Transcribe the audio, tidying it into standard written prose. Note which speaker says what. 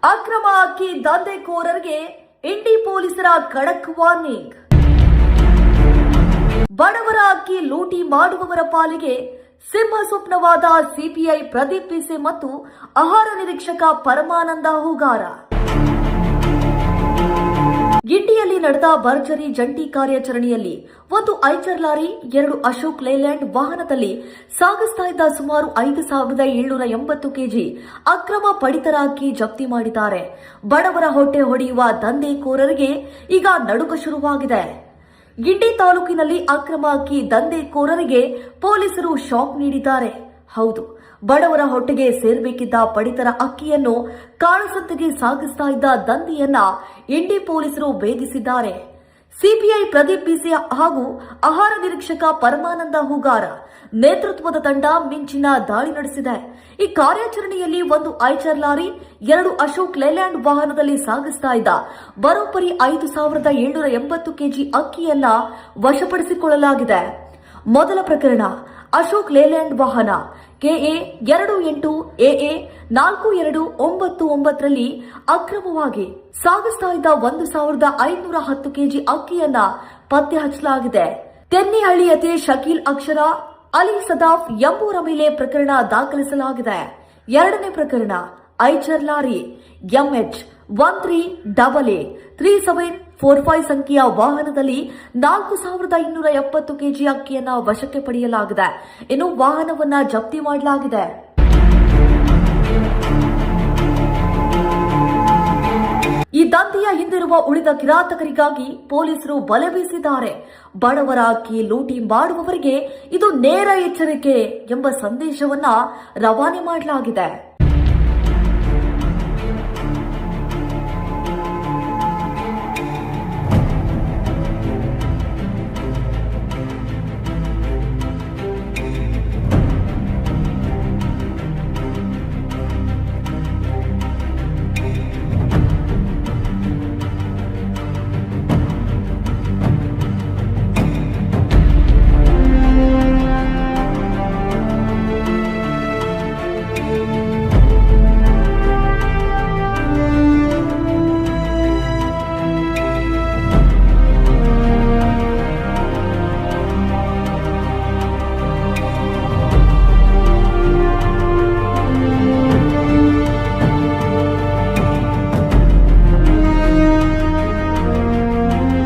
Speaker 1: ಅಕ್ರಮ ಅಕ್ಕಿ ದಂಧೆಕೋರರಿಗೆ ಇಂಡಿ ಪೊಲೀಸರ ಖಡಕ್ ವಾರ್ನಿಂಗ್. ಬಡವರ ಅಕ್ಕಿ ಲೂಟಿ ಮಾಡುವವರ ಪಾಲಿಗೆ ಸಿಂಹ ಸ್ವಪ್ನವಾದ ಸಿಪಿಐ ಪ್ರದೀಪ್ ಪಿಸೆ ಮತ್ತು ಆಹಾರ ನಿರೀಕ್ಷಕ ಪರಮಾನಂದ ಹೂಗಾರ. ಗಿಂಡಿಯಲ್ಲಿ ನಡೆದ ಭರ್ಜರಿ ಜಂಟಿ ಕಾರ್ಯಾಚರಣೆಯಲ್ಲಿ ಒಂದು ಐಚರ್ ಲಾರಿ, 2 ಅಶೋಕ್ ಲೇಲ್ಯಾಂಡ್ ವಾಹನದಲ್ಲಿ ಸಾಗಿಸ್ತಾ ಇದ್ದ ಸುಮಾರು 5,780 ಕೆಜಿ ಅಕ್ರಮ ಪಡಿತರ ಅಕ್ಕಿ ಜಪ್ತಿ ಮಾಡಿದ್ದಾರೆ. ಬಡವರ ಹೊಟ್ಟೆ ಹೊಡೆಯುವ ದಂಧೆಕೋರರಿಗೆ ಈಗ ನಡುಕ ಶುರುವಾಗಿದೆ. ಗಿಂಡಿ ತಾಲೂಕಿನಲ್ಲಿ ಅಕ್ರಮ ಅಕ್ಕಿ ದಂಧೆಕೋರರಿಗೆ ಪೊಲೀಸರು ಶಾಕ್ ನೀಡಿದ್ದಾರೆ. ಹೌದು, ಬಡವರ ಹೊಟ್ಟೆಗೆ ಸೇರ್ಬೇಕಿದ್ದ ಪಡಿತರ ಅಕ್ಕಿಯನ್ನು ಕಾಳಸಂತೆಗೆ ಸಾಗಿಸ್ತಾ ಇದ್ದ ದಂಧೆಯನ್ನ ಇಂಡಿ ಪೊಲೀಸರು ಭೇದಿಸಿದ್ದಾರೆ. ಸಿಪಿಐ ಪ್ರದೀಪ್ ಪಿಸೆ ಹಾಗೂ ಆಹಾರ ನಿರೀಕ್ಷಕ ಪರಮಾನಂದ ಹೂಗಾರ ನೇತೃತ್ವದ ತಂಡ ಮಿಂಚಿನ ದಾಳಿ ನಡೆಸಿದೆ. ಈ ಕಾರ್ಯಾಚರಣೆಯಲ್ಲಿ ಒಂದು ಐಚರ್ ಲಾರಿ, 2 ಅಶೋಕ್ ಲೇಲ್ಯಾಂಡ್ ವಾಹನದಲ್ಲಿ ಸಾಗಿಸ್ತಾ ಇದ್ದ ಬರೋಬ್ಬರಿ 5,780 ಕೆಜಿ ಅಕ್ಕಿಯನ್ನ ವಶಪಡಿಸಿಕೊಳ್ಳಲಾಗಿದೆ. ಮೊದಲ ಪ್ರಕರಣ, ಅಶೋಕ್ ಲೇಲ್ಯಾಂಡ್ ವಾಹನ KA 28AA 4299 ರಲ್ಲಿ ಅಕ್ರಮವಾಗಿ ಸಾಗಿಸ್ತಾ ಇದ್ದ 1,510 ಕೆಜಿ ಅಕ್ಕಿಯನ್ನ ಪತ್ತೆ ಹಚ್ಚಲಾಗಿದೆ. ತೆನ್ನಿಹಳ್ಳಿ ಯತೆ ಶಕೀಲ್ ಅಕ್ಷರ ಅಲಿ ಸದಾಫ್ ಎಂಬುವರ ಮೇಲೆ ಪ್ರಕರಣ ದಾಖಲಿಸಲಾಗಿದೆ. ಎರಡನೇ ಪ್ರಕರಣ, ಐಚರ್ ಲಾರಿ MH 13AA3745 ಸಂಖ್ಯೆಯ ವಾಹನದಲ್ಲಿ 4,270 ಕೆಜಿ ಅಕ್ಕಿಯನ್ನ ವಶಕ್ಕೆ ಪಡೆಯಲಾಗಿದೆ. ಇನ್ನು ವಾಹನವನ್ನ ಜಪ್ತಿ ಮಾಡಲಾಗಿದೆ. ಈ ದಂಧೆಯ ಹಿಂದಿರುವ ಉಳಿದ ಕಿರಾತಕರಿಗಾಗಿ ಪೊಲೀಸರು ಬಲೆ ಬೀಸಿದ್ದಾರೆ. ಬಡವರ ಅಕ್ಕಿ ಲೂಟಿ ಮಾಡುವವರಿಗೆ ಇದು ನೇರ ಎಚ್ಚರಿಕೆ ಎಂಬ ಸಂದೇಶವನ್ನ ರವಾನೆ ಮಾಡಲಾಗಿದೆ.